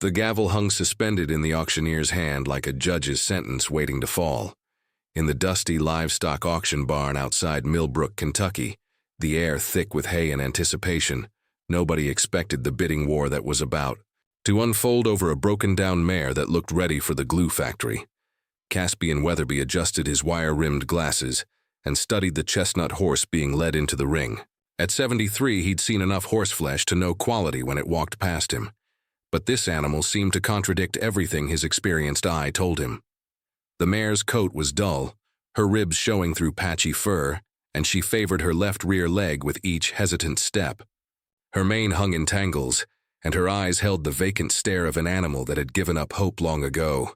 The gavel hung suspended in the auctioneer's hand like a judge's sentence waiting to fall. In the dusty livestock auction barn outside Millbrook, Kentucky, the air thick with hay and anticipation, nobody expected the bidding war that was about to unfold over a broken-down mare that looked ready for the glue factory. Caspian Weatherby adjusted his wire-rimmed glasses and studied the chestnut horse being led into the ring. At 73, he'd seen enough horseflesh to know quality when it walked past him. But this animal seemed to contradict everything his experienced eye told him. The mare's coat was dull, her ribs showing through patchy fur, and she favored her left rear leg with each hesitant step. Her mane hung in tangles, and her eyes held the vacant stare of an animal that had given up hope long ago.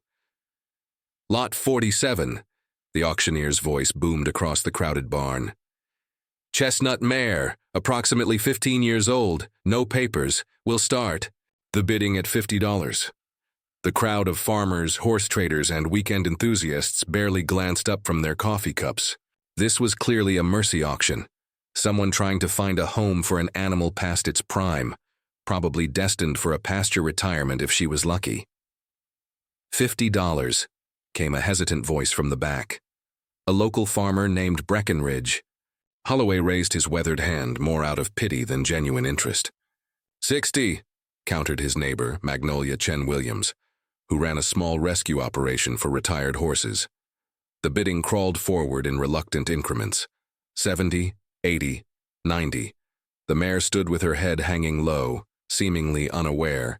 "Lot 47, the auctioneer's voice boomed across the crowded barn. "Chestnut mare, approximately 15 years old, no papers, will start." The bidding at $50. The crowd of farmers, horse traders, and weekend enthusiasts barely glanced up from their coffee cups. This was clearly a mercy auction, someone trying to find a home for an animal past its prime, probably destined for a pasture retirement if she was lucky. $50, came a hesitant voice from the back. A local farmer named Breckenridge. Holloway raised his weathered hand more out of pity than genuine interest. $60, countered his neighbor, Magnolia Chen Williams, who ran a small rescue operation for retired horses. The bidding crawled forward in reluctant increments. 70, 80, 90. The mare stood with her head hanging low, seemingly unaware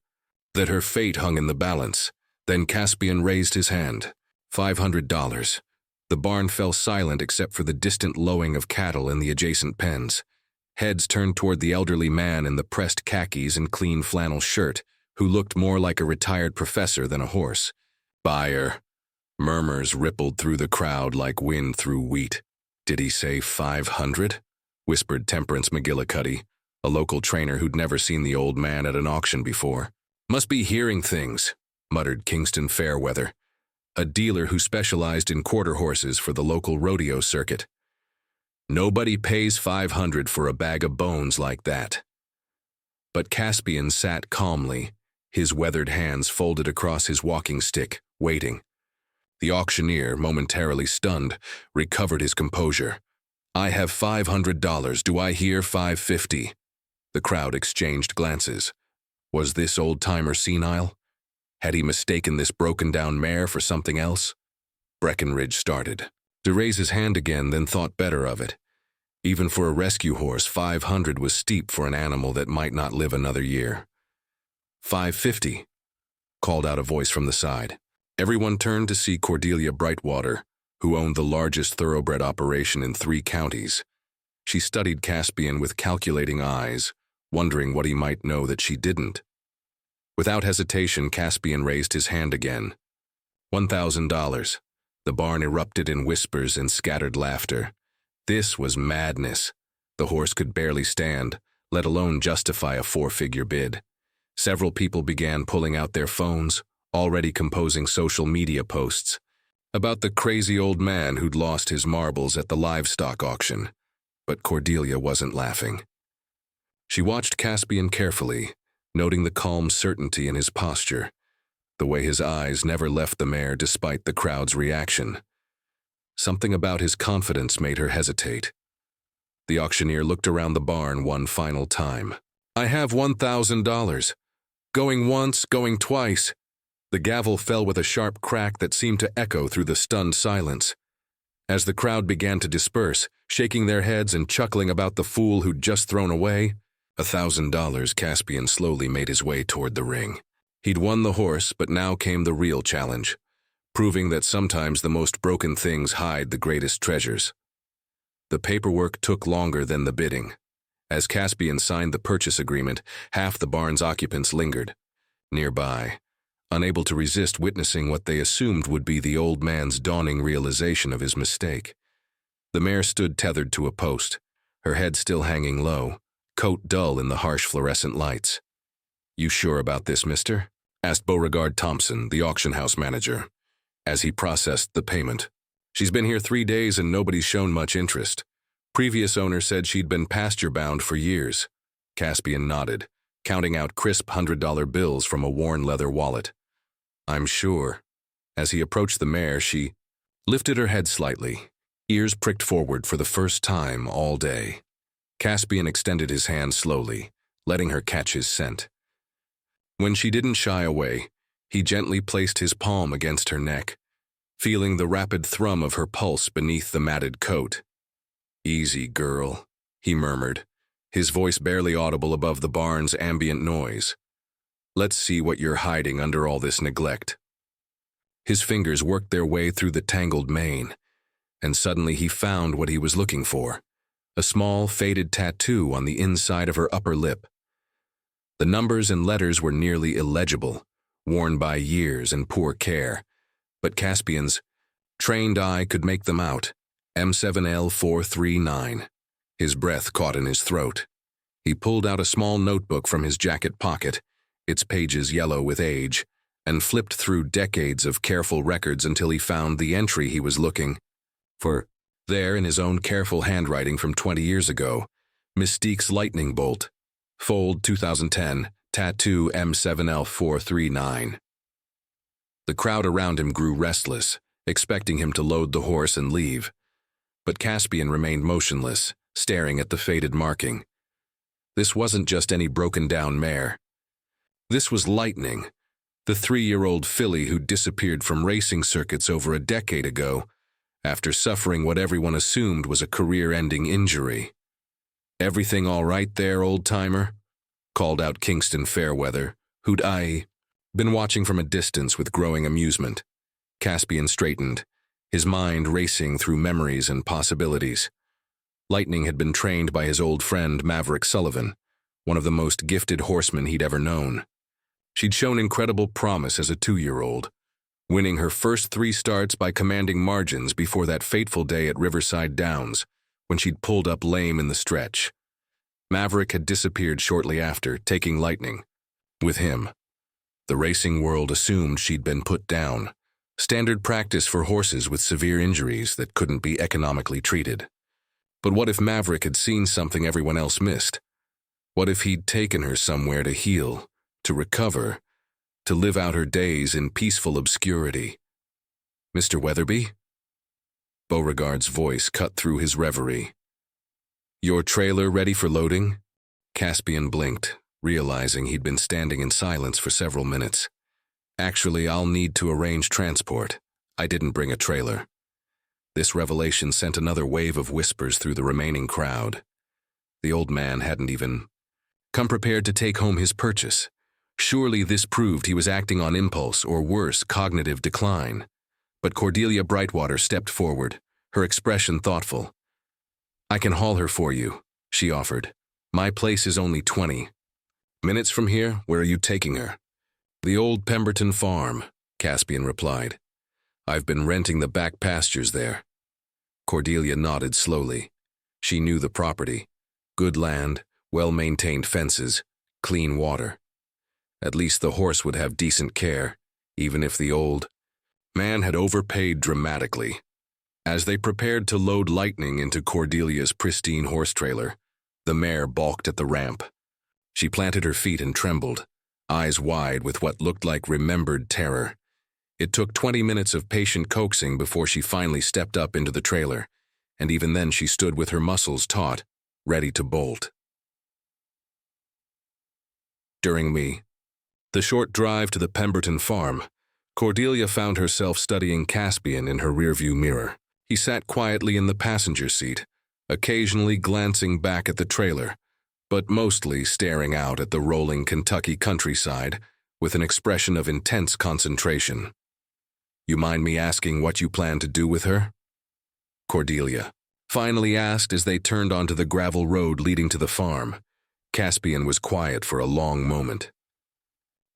that her fate hung in the balance. Then Caspian raised his hand. $500. The barn fell silent except for the distant lowing of cattle in the adjacent pens. Heads turned toward the elderly man in the pressed khakis and clean flannel shirt, who looked more like a retired professor than a horse. "Buyer." Murmurs rippled through the crowd like wind through wheat. "Did he say 500? Whispered Temperance McGillicuddy, a local trainer who'd never seen the old man at an auction before. "Must be hearing things," muttered Kingston Fairweather, a dealer who specialized in quarter horses for the local rodeo circuit. "Nobody pays 500 for a bag of bones like that." But Caspian sat calmly, his weathered hands folded across his walking stick, waiting. The auctioneer, momentarily stunned, recovered his composure. "I have $500. Do I hear 550? The crowd exchanged glances. Was this old-timer senile? Had he mistaken this broken-down mare for something else? Breckenridge started to raise his hand again, then thought better of it. Even for a rescue horse, 500 was steep for an animal that might not live another year. 550, called out a voice from the side. Everyone turned to see Cordelia Brightwater, who owned the largest thoroughbred operation in 3 counties. She studied Caspian with calculating eyes, wondering what he might know that she didn't. Without hesitation, Caspian raised his hand again. $1,000. The barn erupted in whispers and scattered laughter. This was madness. The horse could barely stand, let alone justify a 4-figure bid. Several people began pulling out their phones, already composing social media posts about the crazy old man who'd lost his marbles at the livestock auction. But Cordelia wasn't laughing. She watched Caspian carefully, noting the calm certainty in his posture, the way his eyes never left the mare despite the crowd's reaction. Something about his confidence made her hesitate. The auctioneer looked around the barn one final time. "I have $1,000. Going once, going twice." The gavel fell with a sharp crack that seemed to echo through the stunned silence. As the crowd began to disperse, shaking their heads and chuckling about the fool who'd just thrown away, $1,000, Caspian slowly made his way toward the ring. He'd won the horse, but now came the real challenge, proving that sometimes the most broken things hide the greatest treasures. The paperwork took longer than the bidding. As Caspian signed the purchase agreement, half the barn's occupants lingered nearby, unable to resist witnessing what they assumed would be the old man's dawning realization of his mistake. The mare stood tethered to a post, her head still hanging low, coat dull in the harsh fluorescent lights. "You sure about this, mister?" asked Beauregard Thompson, the auction house manager, as he processed the payment. "She's been here 3 days and nobody's shown much interest. Previous owner said she'd been pasture-bound for years." Caspian nodded, counting out crisp $100 bills from a worn leather wallet. "I'm sure." As he approached the mare, she lifted her head slightly, ears pricked forward for the first time all day. Caspian extended his hand slowly, letting her catch his scent. When she didn't shy away, he gently placed his palm against her neck, feeling the rapid thrum of her pulse beneath the matted coat. "Easy, girl," he murmured, his voice barely audible above the barn's ambient noise. "Let's see what you're hiding under all this neglect." His fingers worked their way through the tangled mane, and suddenly he found what he was looking for, a small, faded tattoo on the inside of her upper lip. The numbers and letters were nearly illegible, worn by years and poor care, but Caspian's trained eye could make them out. M7L439. His breath caught in his throat. He pulled out a small notebook from his jacket pocket, its pages yellow with age, and flipped through decades of careful records until he found the entry he was looking for. There, in his own careful handwriting from 20 years ago, Mystique's lightning bolt, fold 2010, tattoo M7L439. The crowd around him grew restless, expecting him to load the horse and leave. But Caspian remained motionless, staring at the faded marking. This wasn't just any broken-down mare. This was Lightning, the 3-year-old filly who disappeared from racing circuits over a decade ago, after suffering what everyone assumed was a career-ending injury. "Everything all right there, old-timer?" called out Kingston Fairweather, who'd been watching from a distance with growing amusement. Caspian straightened, his mind racing through memories and possibilities. Lightning had been trained by his old friend Maverick Sullivan, one of the most gifted horsemen he'd ever known. She'd shown incredible promise as a 2-year-old, winning her first 3 starts by commanding margins before that fateful day at Riverside Downs, when she'd pulled up lame in the stretch. Maverick had disappeared shortly after, taking Lightning with him. The racing world assumed she'd been put down, standard practice for horses with severe injuries that couldn't be economically treated. But what if Maverick had seen something everyone else missed? What if he'd taken her somewhere to heal, to recover, to live out her days in peaceful obscurity? "Mr. Weatherby?" Beauregard's voice cut through his reverie. "Your trailer ready for loading?" Caspian blinked, realizing he'd been standing in silence for several minutes. "Actually, I'll need to arrange transport. I didn't bring a trailer." This revelation sent another wave of whispers through the remaining crowd. The old man hadn't even come prepared to take home his purchase. Surely this proved he was acting on impulse, or worse, cognitive decline. But Cordelia Brightwater stepped forward, her expression thoughtful. "I can haul her for you," she offered. "My place is only 20 minutes from here. Where are you taking her?" "The old Pemberton farm," Caspian replied. "I've been renting the back pastures there." Cordelia nodded slowly. She knew the property. Good land, well-maintained fences, clean water. At least the horse would have decent care, even if the old man had overpaid dramatically. As they prepared to load Lightning into Cordelia's pristine horse trailer, the mare balked at the ramp. She planted her feet and trembled, eyes wide with what looked like remembered terror. It took 20 minutes of patient coaxing before she finally stepped up into the trailer, and even then she stood with her muscles taut, ready to bolt. During the short drive to the Pemberton farm, Cordelia found herself studying Caspian in her rearview mirror. He sat quietly in the passenger seat, occasionally glancing back at the trailer, but mostly staring out at the rolling Kentucky countryside with an expression of intense concentration. "You mind me asking what you plan to do with her?" Cordelia finally asked as they turned onto the gravel road leading to the farm. Caspian was quiet for a long moment.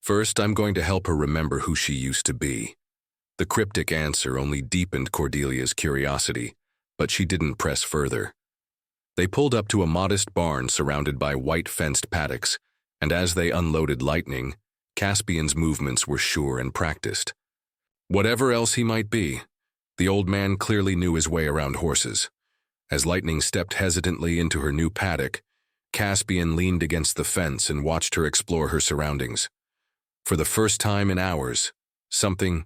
"First, I'm going to help her remember who she used to be." The cryptic answer only deepened Cordelia's curiosity, but she didn't press further. They pulled up to a modest barn surrounded by white-fenced paddocks, and as they unloaded Lightning, Caspian's movements were sure and practiced. Whatever else he might be, the old man clearly knew his way around horses. As Lightning stepped hesitantly into her new paddock, Caspian leaned against the fence and watched her explore her surroundings. For the first time in hours, something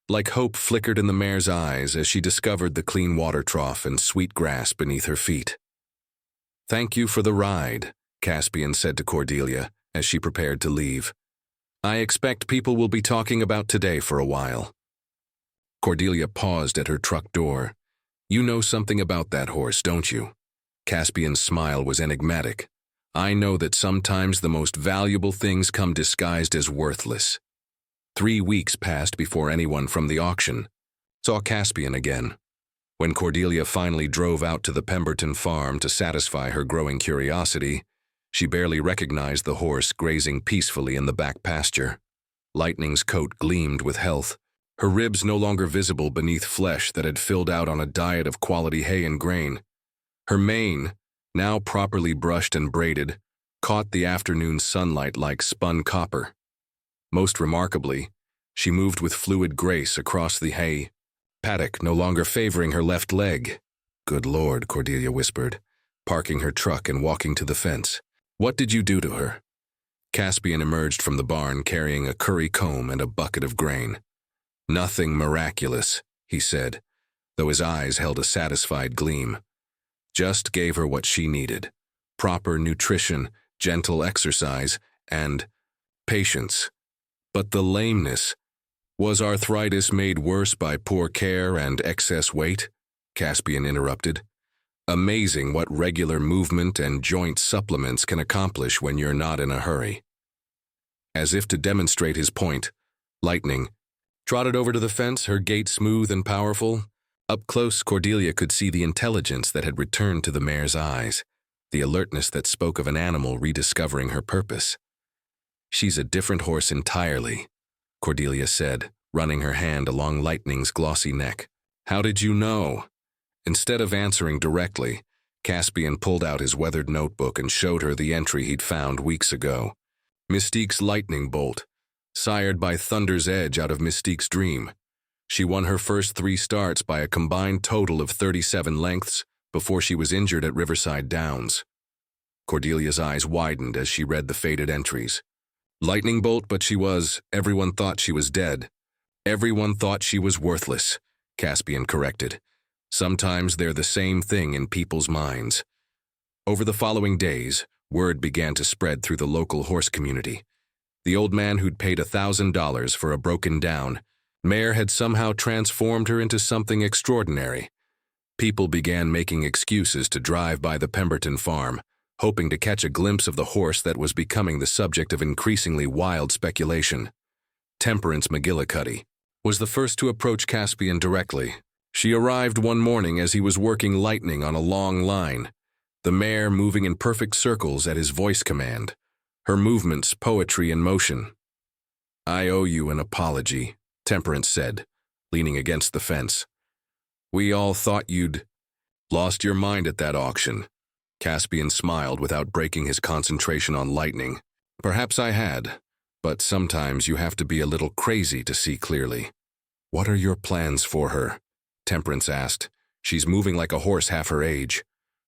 like hope flickered in the mare's eyes as she discovered the clean water trough and sweet grass beneath her feet. "Thank you for the ride," Caspian said to Cordelia as she prepared to leave. "I expect people will be talking about today for a while." Cordelia paused at her truck door. "You know something about that horse, don't you?" Caspian's smile was enigmatic. "I know that sometimes the most valuable things come disguised as worthless." 3 weeks passed before anyone from the auction saw Caspian again. When Cordelia finally drove out to the Pemberton farm to satisfy her growing curiosity, she barely recognized the horse grazing peacefully in the back pasture. Lightning's coat gleamed with health, her ribs no longer visible beneath flesh that had filled out on a diet of quality hay and grain. Her mane, now properly brushed and braided, caught the afternoon sunlight like spun copper. Most remarkably, she moved with fluid grace across the hay paddock, no longer favoring her left leg. "Good Lord," Cordelia whispered, parking her truck and walking to the fence. "What did you do to her?" Caspian emerged from the barn carrying a curry comb and a bucket of grain. "Nothing miraculous," he said, though his eyes held a satisfied gleam. "Just gave her what she needed. Proper nutrition, gentle exercise, and patience. But the lameness, was arthritis made worse by poor care and excess weight?" Caspian interrupted. "Amazing what regular movement and joint supplements can accomplish when you're not in a hurry." As if to demonstrate his point, Lightning trotted over to the fence, her gait smooth and powerful. Up close, Cordelia could see the intelligence that had returned to the mare's eyes, the alertness that spoke of an animal rediscovering her purpose. "She's a different horse entirely," Cordelia said, running her hand along Lightning's glossy neck. "How did you know?" Instead of answering directly, Caspian pulled out his weathered notebook and showed her the entry he'd found weeks ago. Mystique's lightning bolt, sired by Thunder's Edge out of Mystique's dream. She won her first 3 starts by a combined total of 37 lengths before she was injured at Riverside Downs. Cordelia's eyes widened as she read the faded entries. Lightning bolt, but everyone thought she was dead. Everyone thought she was worthless, Caspian corrected. Sometimes they're the same thing in people's minds. Over the following days, word began to spread through the local horse community. The old man who'd paid $1,000 for a broken-down mare had somehow transformed her into something extraordinary. People began making excuses to drive by the Pemberton farm, hoping to catch a glimpse of the horse that was becoming the subject of increasingly wild speculation. Temperance McGillicuddy was the first to approach Caspian directly. She arrived one morning as he was working Lightning on a long line, the mare moving in perfect circles at his voice command, her movements poetry in motion. "I owe you an apology," Temperance said, leaning against the fence. "We all thought you'd lost your mind at that auction." Caspian smiled without breaking his concentration on Lightning. "Perhaps I had, but sometimes you have to be a little crazy to see clearly." "What are your plans for her?" Temperance asked. "She's moving like a horse half her age."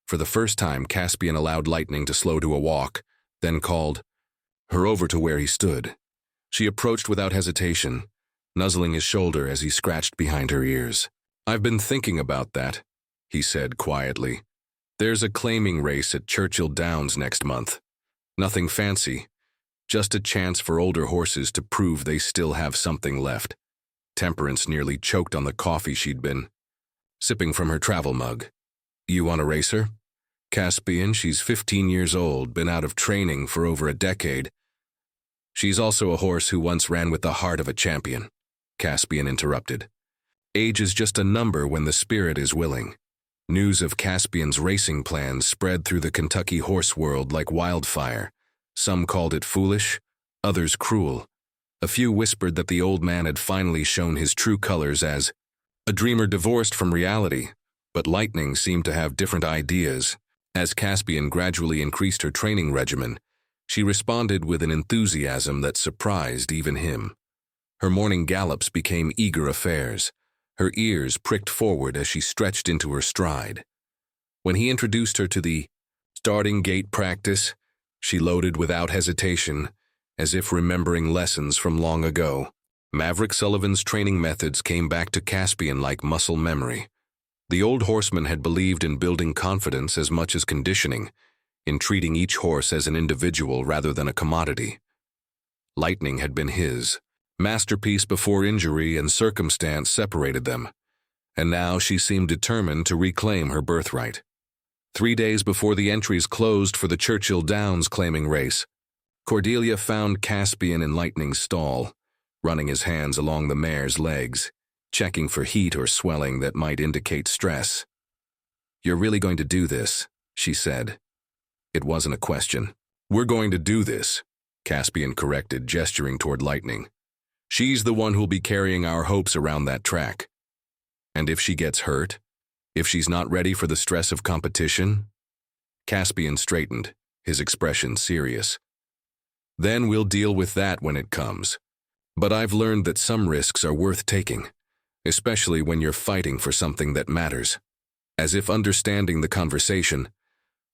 For the first time, Caspian allowed Lightning to slow to a walk, then called her over to where he stood. She approached without hesitation, nuzzling his shoulder as he scratched behind her ears. "I've been thinking about that," he said quietly. "There's a claiming race at Churchill Downs next month. Nothing fancy, just a chance for older horses to prove they still have something left." Temperance nearly choked on the coffee she'd been sipping from her travel mug. "You want to race her?" "Caspian, she's 15 years old, been out of training for over a decade. She's also a horse who once ran with the heart of a champion," Caspian interrupted. "Age is just a number when the spirit is willing." News of Caspian's racing plans spread through the Kentucky horse world like wildfire. Some called it foolish, others cruel. A few whispered that the old man had finally shown his true colors as a dreamer divorced from reality, but Lightning seemed to have different ideas. As Caspian gradually increased her training regimen, she responded with an enthusiasm that surprised even him. Her morning gallops became eager affairs. Her ears pricked forward as she stretched into her stride. When he introduced her to the Starting gait practice, she loaded without hesitation, as if remembering lessons from long ago. Maverick Sullivan's training methods came back to Caspian like muscle memory. The old horseman had believed in building confidence as much as conditioning, in treating each horse as an individual rather than a commodity. Lightning had been his. Masterpiece before injury and circumstance separated them, and now she seemed determined to reclaim her birthright. 3 days before the entries closed for the Churchill Downs claiming race, Cordelia found Caspian in Lightning's stall, running his hands along the mare's legs, checking for heat or swelling that might indicate stress. "You're really going to do this," she said. It wasn't a question. "We're going to do this," Caspian corrected, gesturing toward Lightning. "She's the one who'll be carrying our hopes around that track. And if she gets hurt? If she's not ready for the stress of competition?" Caspian straightened, his expression serious. "Then we'll deal with that when it comes. But I've learned that some risks are worth taking, especially when you're fighting for something that matters." As if understanding the conversation,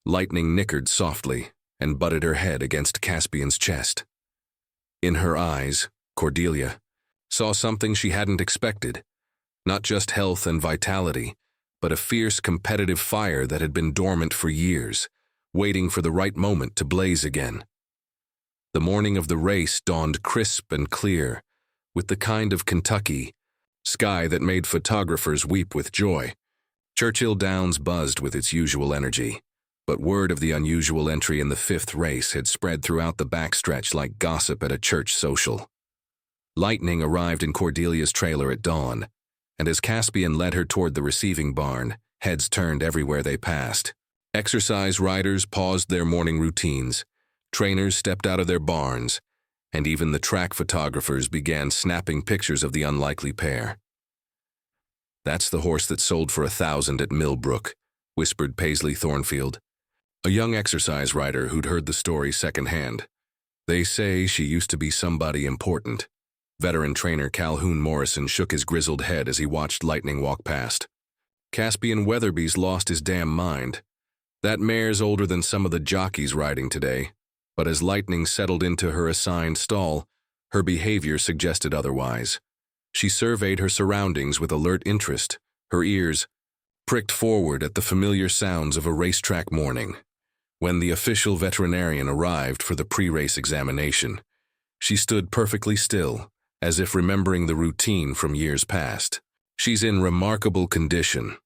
Lightning nickered softly and butted her head against Caspian's chest. In her eyes, Cordelia saw something she hadn't expected. Not just health and vitality, but a fierce competitive fire that had been dormant for years, waiting for the right moment to blaze again. The morning of the race dawned crisp and clear, with the kind of Kentucky sky that made photographers weep with joy. Churchill Downs buzzed with its usual energy, but word of the unusual entry in the 5th race had spread throughout the backstretch like gossip at a church social. Lightning arrived in Cordelia's trailer at dawn, and as Caspian led her toward the receiving barn, heads turned everywhere they passed. Exercise riders paused their morning routines, trainers stepped out of their barns, and even the track photographers began snapping pictures of the unlikely pair. "That's the horse that sold for $1,000 at Millbrook," whispered Paisley Thornfield, a young exercise rider who'd heard the story secondhand. "They say she used to be somebody important." Veteran trainer Calhoun Morrison shook his grizzled head as he watched Lightning walk past. "Caspian Weatherby's lost his damn mind. That mare's older than some of the jockeys riding today." But as Lightning settled into her assigned stall, her behavior suggested otherwise. She surveyed her surroundings with alert interest, her ears pricked forward at the familiar sounds of a racetrack morning. When the official veterinarian arrived for the pre-race examination, she stood perfectly still, as if remembering the routine from years past. "She's in remarkable condition,"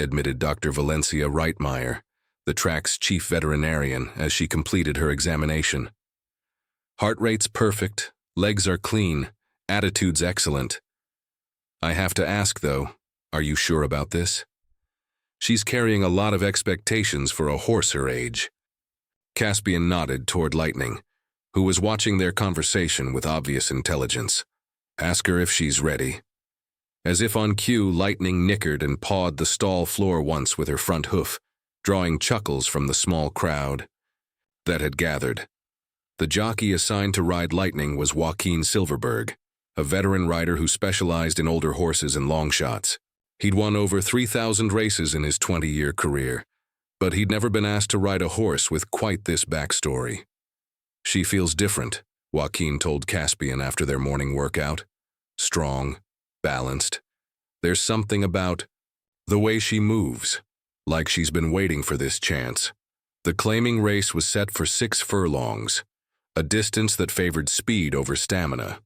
admitted Dr. Valencia Reitmeyer, the track's chief veterinarian, as she completed her examination. "Heart rate's perfect, legs are clean, attitude's excellent. I have to ask, though, are you sure about this? She's carrying a lot of expectations for a horse her age." Caspian nodded toward Lightning, who was watching their conversation with obvious intelligence. "Ask her if she's ready." As if on cue, Lightning nickered and pawed the stall floor once with her front hoof, drawing chuckles from the small crowd that had gathered. The jockey assigned to ride Lightning was Joaquin Silverberg, a veteran rider who specialized in older horses and long shots. He'd won over 3,000 races in his 20-year career, but he'd never been asked to ride a horse with quite this backstory. "She feels different," Joaquin told Caspian after their morning workout. "Strong, balanced. There's something about the way she moves, like she's been waiting for this chance." The claiming race was set for 6 furlongs, a distance that favored speed over stamina.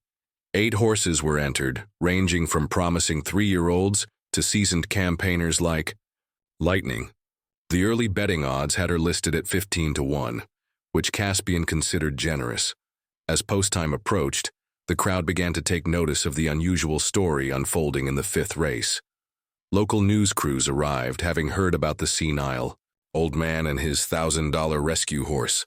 8 horses were entered, ranging from promising 3-year-olds to seasoned campaigners like Lightning. The early betting odds had her listed at 15-1, which Caspian considered generous. As post time approached, the crowd began to take notice of the unusual story unfolding in the 5th race. Local news crews arrived, having heard about the senile old man and his $1,000 rescue horse.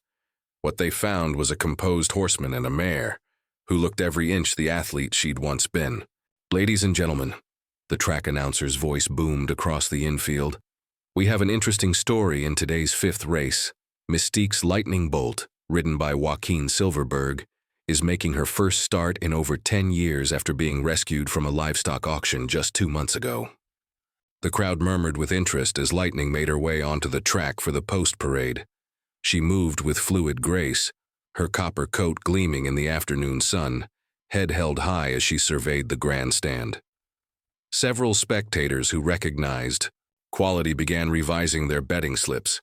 What they found was a composed horseman and a mare, who looked every inch the athlete she'd once been. "Ladies and gentlemen," the track announcer's voice boomed across the infield, "we have an interesting story in today's 5th race. Mystique's Lightning Bolt, ridden by Joaquin Silverberg, is making her first start in over 10 years after being rescued from a livestock auction just 2 months ago." The crowd murmured with interest as Lightning made her way onto the track for the post parade. She moved with fluid grace, her copper coat gleaming in the afternoon sun, head held high as she surveyed the grandstand. Several spectators who recognized quality began revising their betting slips.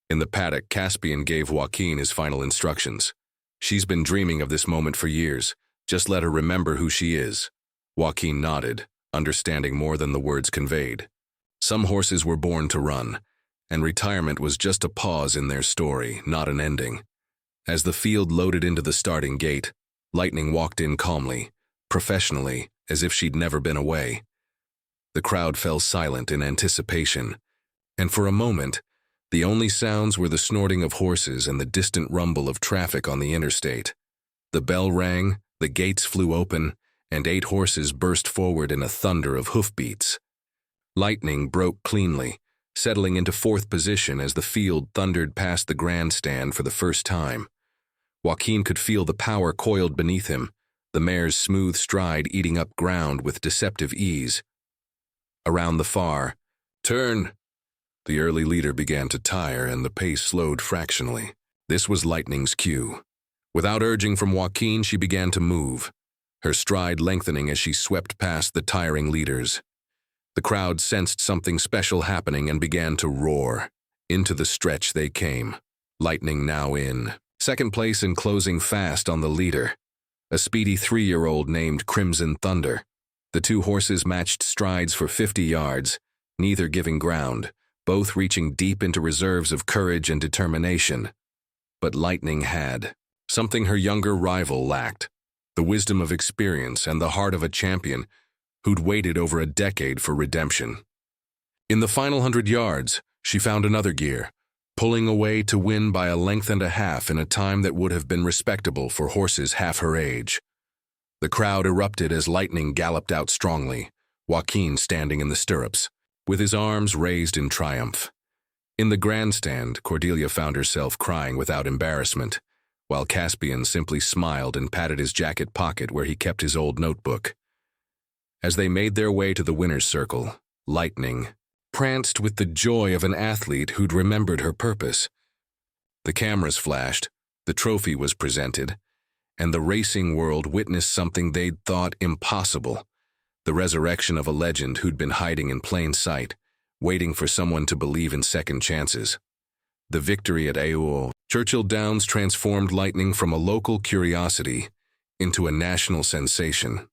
In the paddock, Caspian gave Joaquin his final instructions. "She's been dreaming of this moment for years. Just let her remember who she is." Joaquin nodded, understanding more than the words conveyed. Some horses were born to run, and retirement was just a pause in their story, not an ending. As the field loaded into the starting gate, Lightning walked in calmly, professionally, as if she'd never been away. The crowd fell silent in anticipation, and for a moment, the only sounds were the snorting of horses and the distant rumble of traffic on the interstate. The bell rang, the gates flew open, and 8 horses burst forward in a thunder of hoofbeats. Lightning broke cleanly, settling into 4th position as the field thundered past the grandstand for the first time. Joaquin could feel the power coiled beneath him, the mare's smooth stride eating up ground with deceptive ease. Around the far turn, the early leader began to tire and the pace slowed fractionally. This was Lightning's cue. Without urging from Joaquin, she began to move, her stride lengthening as she swept past the tiring leaders. The crowd sensed something special happening and began to roar. Into the stretch they came, Lightning now in 2nd place and closing fast on the leader, a speedy 3-year-old named Crimson Thunder. The 2 horses matched strides for 50 yards, neither giving ground, both reaching deep into reserves of courage and determination. But Lightning had something her younger rival lacked, the wisdom of experience and the heart of a champion who'd waited over a decade for redemption. In the final 100 yards, she found another gear, pulling away to win by a length and a half in a time that would have been respectable for horses half her age. The crowd erupted as Lightning galloped out strongly, Joaquin standing in the stirrups, with his arms raised in triumph. In the grandstand, Cordelia found herself crying without embarrassment, while Caspian simply smiled and patted his jacket pocket where he kept his old notebook. As they made their way to the winner's circle, Lightning pranced with the joy of an athlete who'd remembered her purpose. The cameras flashed, the trophy was presented, and the racing world witnessed something they'd thought impossible, the resurrection of a legend who'd been hiding in plain sight, waiting for someone to believe in second chances. The victory at Churchill Downs transformed Lightning from a local curiosity into a national sensation.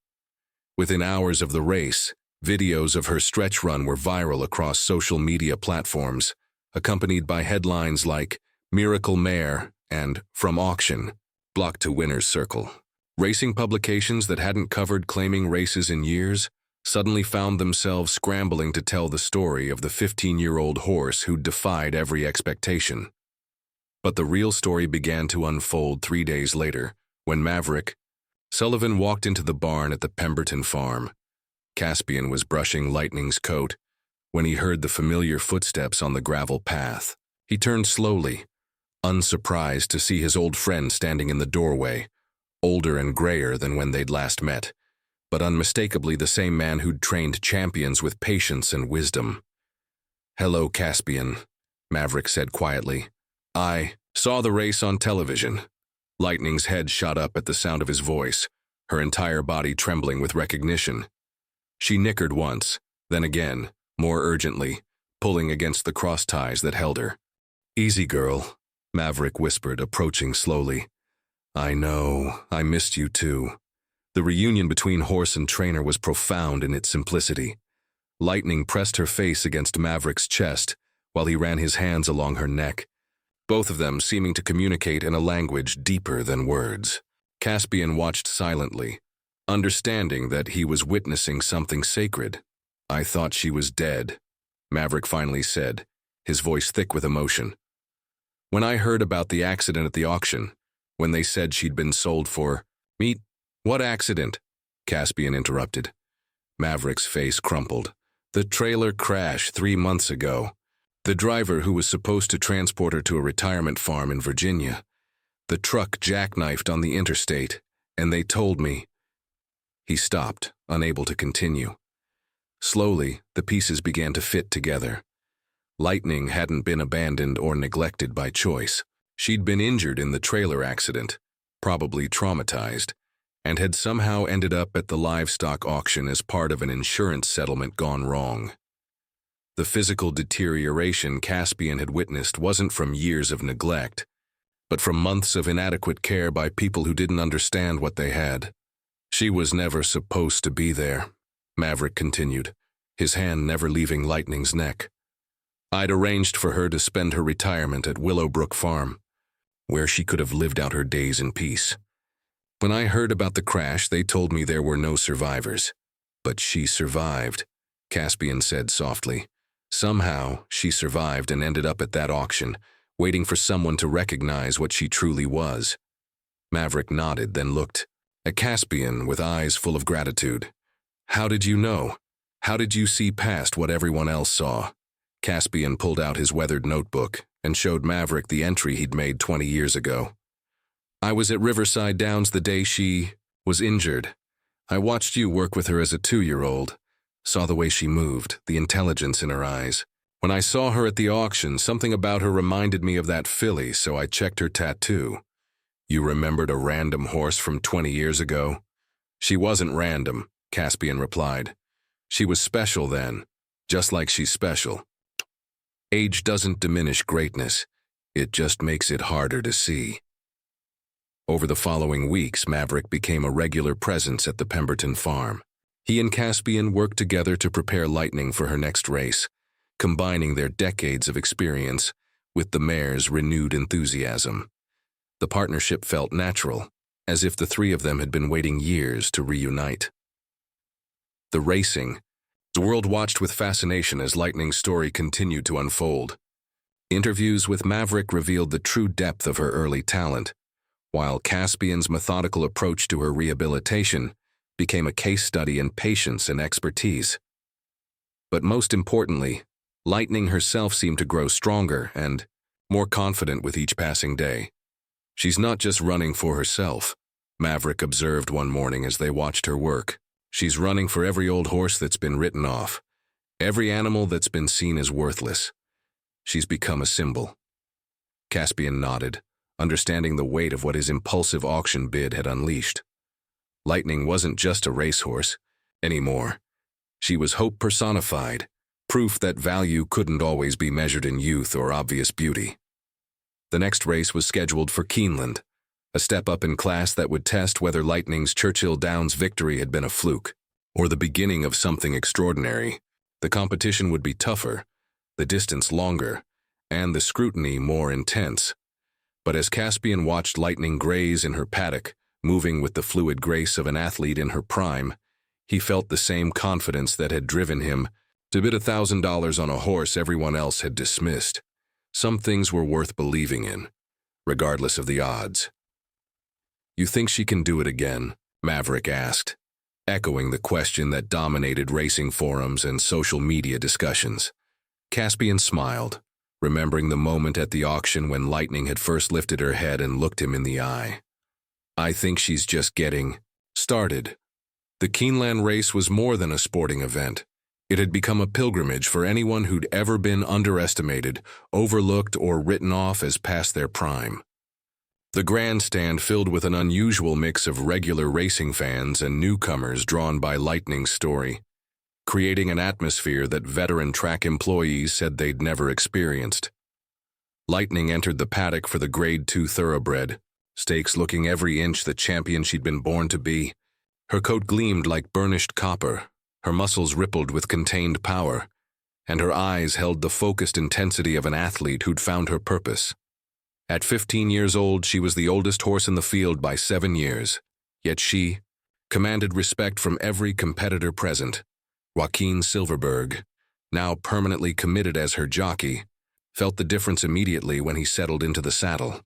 Within hours of the race, videos of her stretch run were viral across social media platforms, accompanied by headlines like "Miracle Mare" and "From Auction, Block to Winner's Circle." Racing publications that hadn't covered claiming races in years suddenly found themselves scrambling to tell the story of the 15-year-old horse who'd defied every expectation. But the real story began to unfold 3 days later, when Maverick Sullivan walked into the barn at the Pemberton farm. Caspian was brushing Lightning's coat when he heard the familiar footsteps on the gravel path. He turned slowly, unsurprised to see his old friend standing in the doorway, older and grayer than when they'd last met, but unmistakably the same man who'd trained champions with patience and wisdom. "Hello, Caspian," Maverick said quietly. "I saw the race on television." Lightning's head shot up at the sound of his voice, her entire body trembling with recognition. She nickered once, then again, more urgently, pulling against the cross ties that held her. "Easy, girl," Maverick whispered, approaching slowly. "I know, I missed you too." The reunion between horse and trainer was profound in its simplicity. Lightning pressed her face against Maverick's chest while he ran his hands along her neck, both of them seeming to communicate in a language deeper than words. Caspian watched silently, understanding that he was witnessing something sacred. "I thought she was dead," Maverick finally said, his voice thick with emotion. "When I heard about the accident at the auction, when they said she'd been sold for meat." "What accident?" Caspian interrupted. Maverick's face crumpled. "The trailer crash 3 months ago. The driver who was supposed to transport her to a retirement farm in Virginia. The truck jackknifed on the interstate, and they told me." He stopped, unable to continue. Slowly, the pieces began to fit together. Lightning hadn't been abandoned or neglected by choice. She'd been injured in the trailer accident, probably traumatized, and had somehow ended up at the livestock auction as part of an insurance settlement gone wrong. The physical deterioration Caspian had witnessed wasn't from years of neglect, but from months of inadequate care by people who didn't understand what they had. She was never supposed to be there, Maverick continued, his hand never leaving Lightning's neck. I'd arranged for her to spend her retirement at Willowbrook Farm, where she could have lived out her days in peace. When I heard about the crash, they told me there were no survivors. But she survived, Caspian said softly. Somehow, she survived and ended up at that auction, waiting for someone to recognize what she truly was. Maverick nodded, then looked at Caspian with eyes full of gratitude. How did you know? How did you see past what everyone else saw? Caspian pulled out his weathered notebook and showed Maverick the entry he'd made 20 years ago. I was at Riverside Downs the day she was injured. I watched you work with her as a 2-year-old. Saw the way she moved, the intelligence in her eyes. When I saw her at the auction, something about her reminded me of that filly, so I checked her tattoo. You remembered a random horse from 20 years ago? She wasn't random, Caspian replied. She was special then, just like she's special. Age doesn't diminish greatness. It just makes it harder to see. Over the following weeks, Maverick became a regular presence at the Pemberton farm. He and Caspian worked together to prepare Lightning for her next race, combining their decades of experience with the mare's renewed enthusiasm. The partnership felt natural, as if the three of them had been waiting years to reunite. The racing. The world watched with fascination as Lightning's story continued to unfold. Interviews with Maverick revealed the true depth of her early talent, while Caspian's methodical approach to her rehabilitation became a case study in patience and expertise. But most importantly, Lightning herself seemed to grow stronger and more confident with each passing day. She's not just running for herself, Maverick observed one morning as they watched her work. She's running for every old horse that's been written off, every animal that's been seen as worthless. She's become a symbol. Caspian nodded, understanding the weight of what his impulsive auction bid had unleashed. Lightning wasn't just a racehorse anymore. She was hope personified, proof that value couldn't always be measured in youth or obvious beauty. The next race was scheduled for Keeneland, a step up in class that would test whether Lightning's Churchill Downs victory had been a fluke, or the beginning of something extraordinary. The competition would be tougher, the distance longer, and the scrutiny more intense. But as Caspian watched Lightning graze in her paddock, moving with the fluid grace of an athlete in her prime, he felt the same confidence that had driven him to bid $1,000 on a horse everyone else had dismissed. Some things were worth believing in, regardless of the odds. You think she can do it again? Maverick asked, echoing the question that dominated racing forums and social media discussions. Caspian smiled, remembering the moment at the auction when Lightning had first lifted her head and looked him in the eye. I think she's just getting started. The Keeneland race was more than a sporting event. It had become a pilgrimage for anyone who'd ever been underestimated, overlooked, or written off as past their prime. The grandstand filled with an unusual mix of regular racing fans and newcomers drawn by Lightning's story, creating an atmosphere that veteran track employees said they'd never experienced. Lightning entered the paddock for the Grade 2 thoroughbred, stakes looking every inch the champion she'd been born to be. Her coat gleamed like burnished copper, her muscles rippled with contained power, and her eyes held the focused intensity of an athlete who'd found her purpose. At 15 years old, she was the oldest horse in the field by 7 years, yet she commanded respect from every competitor present. Joaquin Silverberg, now permanently committed as her jockey, felt the difference immediately when he settled into the saddle.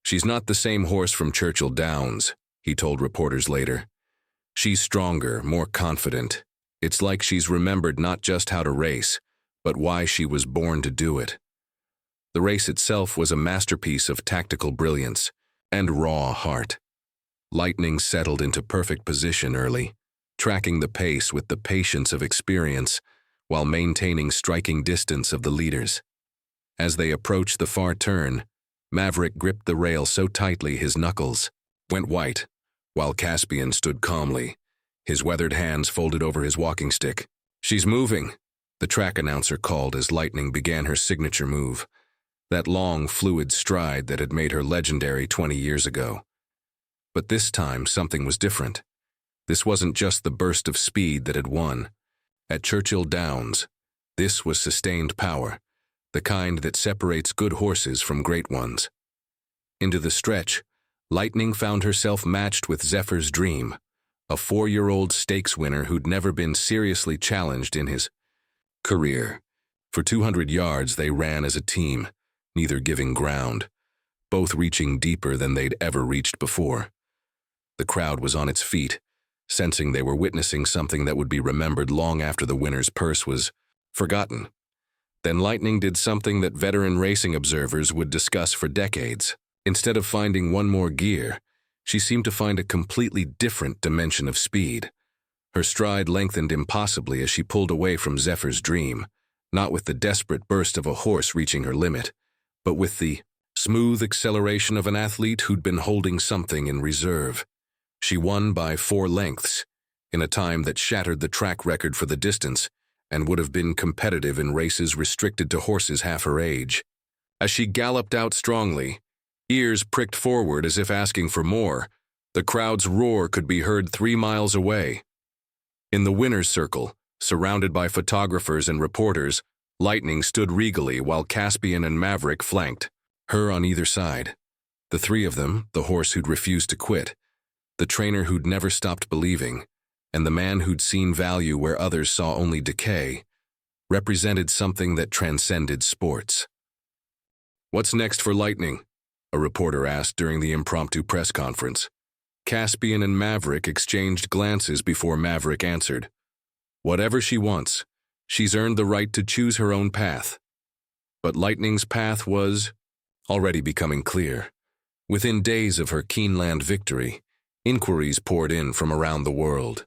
She's not the same horse from Churchill Downs, he told reporters later. She's stronger, more confident. It's like she's remembered not just how to race, but why she was born to do it. The race itself was a masterpiece of tactical brilliance and raw heart. Lightning settled into perfect position early, tracking the pace with the patience of experience while maintaining striking distance of the leaders. As they approached the far turn, Maverick gripped the rail so tightly his knuckles went white, while Caspian stood calmly, his weathered hands folded over his walking stick. "She's moving," the track announcer called as Lightning began her signature move, that long, fluid stride that had made her legendary 20 years ago. But this time, something was different. This wasn't just the burst of speed that had won. At Churchill Downs, this was sustained power, the kind that separates good horses from great ones. Into the stretch, Lightning found herself matched with Zephyr's Dream, a 4-year-old stakes winner who'd never been seriously challenged in his career. For 200 yards, they ran as a team, neither giving ground, both reaching deeper than they'd ever reached before. The crowd was on its feet, sensing they were witnessing something that would be remembered long after the winner's purse was forgotten. Then Lightning did something that veteran racing observers would discuss for decades. Instead of finding one more gear, she seemed to find a completely different dimension of speed. Her stride lengthened impossibly as she pulled away from Zephyr's Dream, not with the desperate burst of a horse reaching her limit, but with the smooth acceleration of an athlete who'd been holding something in reserve. She won by 4 lengths, in a time that shattered the track record for the distance and would have been competitive in races restricted to horses half her age. As she galloped out strongly, ears pricked forward as if asking for more, the crowd's roar could be heard 3 miles away. In the winner's circle, surrounded by photographers and reporters, Lightning stood regally while Caspian and Maverick flanked, her on either side. The 3 of them, the horse who'd refused to quit, the trainer who'd never stopped believing, and the man who'd seen value where others saw only decay, represented something that transcended sports. "What's next for Lightning?" a reporter asked during the impromptu press conference. Caspian and Maverick exchanged glances before Maverick answered, "Whatever she wants, she's earned the right to choose her own path." But Lightning's path was already becoming clear. Within days of her Keeneland victory, inquiries poured in from around the world.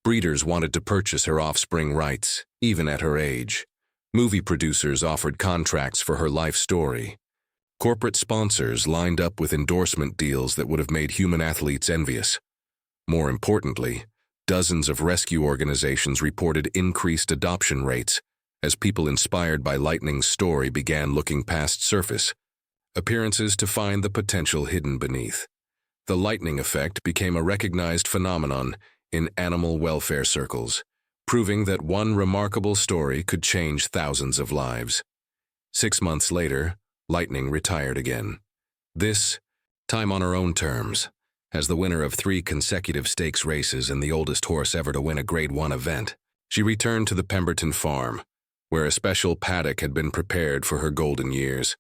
Breeders wanted to purchase her offspring rights, even at her age. Movie producers offered contracts for her life story. Corporate sponsors lined up with endorsement deals that would have made human athletes envious. More importantly, dozens of rescue organizations reported increased adoption rates as people inspired by Lightning's story began looking past surface appearances to find the potential hidden beneath. The Lightning effect became a recognized phenomenon in animal welfare circles, proving that one remarkable story could change thousands of lives. 6 months later, Lightning retired again. This time on her own terms, as the winner of 3 consecutive stakes races and the oldest horse ever to win a Grade 1 event. She returned to the Pemberton farm, where a special paddock had been prepared for her golden years,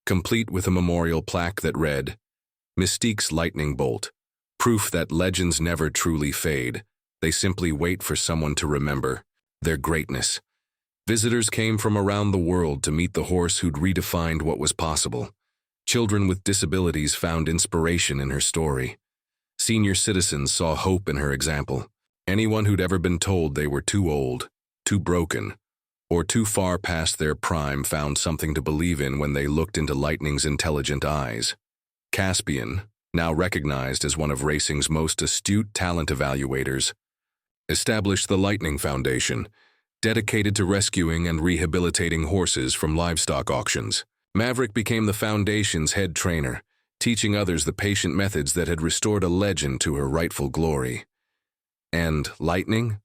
complete with a memorial plaque that read, "Mystique's Lightning Bolt, proof that legends never truly fade. They simply wait for someone to remember their greatness." Visitors came from around the world to meet the horse who'd redefined what was possible. Children with disabilities found inspiration in her story. Senior citizens saw hope in her example. Anyone who'd ever been told they were too old, too broken, or too far past their prime found something to believe in when they looked into Lightning's intelligent eyes. Caspian, now recognized as one of racing's most astute talent evaluators, established the Lightning Foundation, dedicated to rescuing and rehabilitating horses from livestock auctions. Maverick became the foundation's head trainer, teaching others the patient methods that had restored a legend to her rightful glory. And Lightning?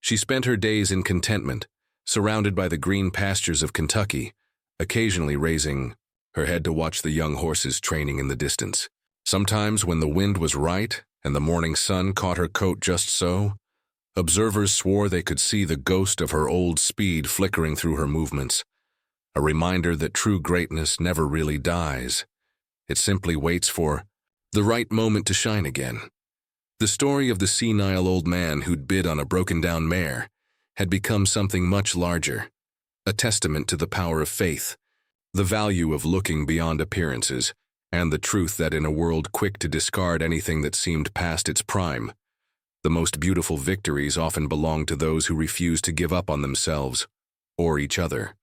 She spent her days in contentment, surrounded by the green pastures of Kentucky, occasionally raising her head to watch the young horses training in the distance. Sometimes when the wind was right and the morning sun caught her coat just so, observers swore they could see the ghost of her old speed flickering through her movements, a reminder that true greatness never really dies. It simply waits for the right moment to shine again. The story of the senile old man who'd bid on a broken-down mare had become something much larger, a testament to the power of faith, the value of looking beyond appearances, and the truth that in a world quick to discard anything that seemed past its prime, the most beautiful victories often belong to those who refuse to give up on themselves or each other.